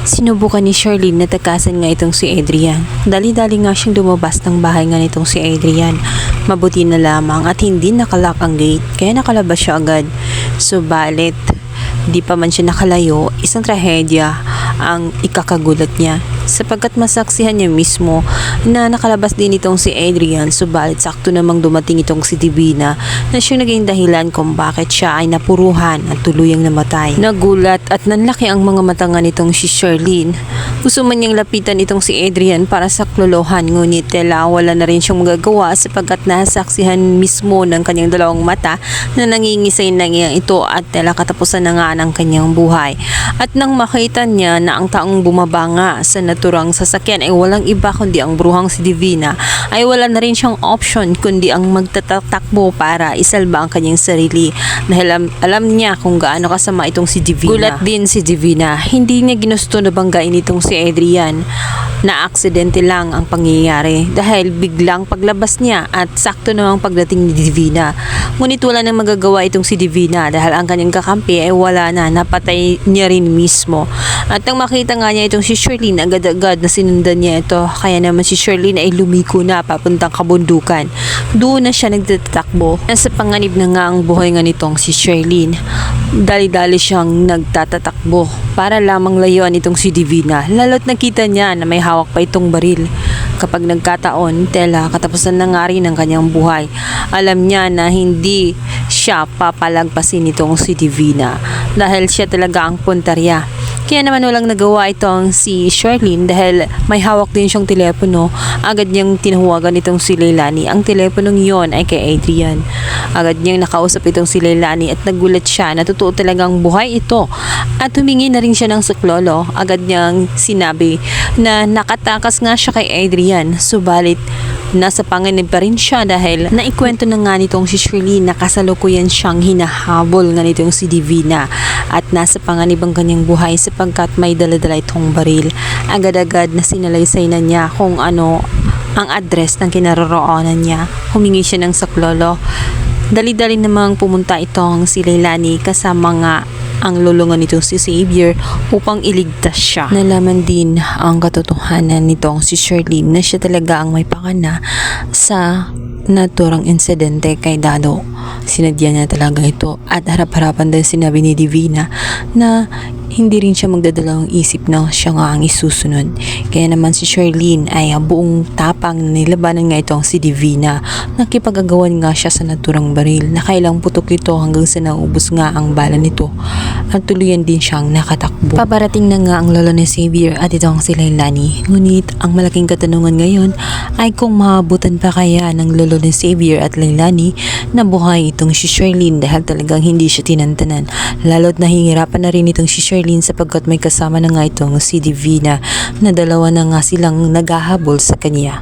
Sinubukan ni Charlene na takasan nga itong si Adrian. Dali-dali nga siyang lumabas ng bahay nga nitong si Adrian. Mabuti na lamang at hindi nakalock ang gate, kaya nakalabas siya agad. Subalit, di pa man siya nakalayo, isang trahedya ang ikakagulat niya sapagkat masaksihan niya mismo na nakalabas din itong si Adrian, subalit sakto namang dumating itong si Divina na siyang naging dahilan kung bakit siya ay napuruhan at tuluyang namatay. Nagulat at nanlaki ang mga mata nga nitong si Charlene. Gusto man niyang lapitan itong si Adrian para saklolohan, ngunit tela wala na rin siyang magagawa sapagkat nasaksihan mismo ng kanyang dalawang mata na nangingisay na niya ito at tela katapusan na nga ng kanyang buhay. At nang makita niya na ang taong bumaba nga sa naturang sasakyan ay walang iba kundi ang bruhang si Divina, ay wala na rin siyang option kundi ang magtatakbo para isalba ang kanyang sarili dahil alam niya kung gaano kasama itong si Divina. Gulat din si Divina, hindi niya ginusto na banggain itong si Adrian na aksidente lang ang pangyayari dahil biglang paglabas niya at sakto namang pagdating ni Divina. Ngunit wala nang magagawa itong si Divina dahil ang kanyang kakampi ay wala na, napatay niya rin mismo. At nang makita nga niya itong si Charlene, agad-agad na sinundan niya ito, kaya naman si Charlene ay lumiko na papuntang kabundukan. Doon na siya nagtatakbo. Nasa panganib na nga ang buhay nga nitong si Charlene. Dali-dali siyang nagtatatakbo para lamang layuan itong si Divina, lalo't nakita niya na may hawak pa itong baril. Kapag nagkataon, tela katapusan na nga rin ang kanyang buhay. Alam niya na hindi siya papalagpasin itong si Divina dahil siya talaga ang puntarya. Kaya naman walang nagawa itong si Charlene dahil may hawak din siyang telepono. Agad niyang tinawagan itong si Leilani. Ang teleponong yon ay kay Adrian. Agad niyang nakausap itong si Leilani at nagulat siya na totoo talagang buhay ito. At humingi na rin siya ng suklolo. Agad niyang sinabi na nakatakas nga siya kay Adrian. Subalit, nasa panganib pa rin siya dahil naikwento na nga nitong si Charlene na kasalukuyan siyang hinahabol nga nitong si Divina at nasa panganib ang kanyang buhay sapagkat may daladala itong baril. Agad-agad na sinalaysay na niya kung ano ang address ng kinaroroonan niya. Humingi siya ng saklolo. Dali-dali namang pumunta itong si Leilani kasama nga ang lulungan nitong si Xavier upang iligtas siya. Nalaman din ang katotohanan nitong si Charlene na siya talaga ang may pakana sa naturang insidente kay Dado. Sinadya niya talaga ito at harap-harapan dahil sinabi ni Divina na hindi rin siya magdadalawang isip na siya nga ang isusunod. Kaya naman si Charlene ay buong tapang na nilabanan nga itong si Divina. Nakipag-agawan nga siya sa naturang baril. Nakailang putok ito hanggang sa naubos nga ang bala nito. At tuluyan din siyang nakatakbo. Paparating na nga ang lolo ni Xavier at itong si Leilani. Ngunit ang malaking katanungan ngayon ay kung maabutan pa kaya ng lolo ni Xavier at Leilani na buhay itong si Charlene dahil talagang hindi siya tinantanan. Lalo't nahihirapan na rin itong si Charlene sapagkat may kasama na nga itong si Divina na dalawa na nga silang naghahabol sa kanya.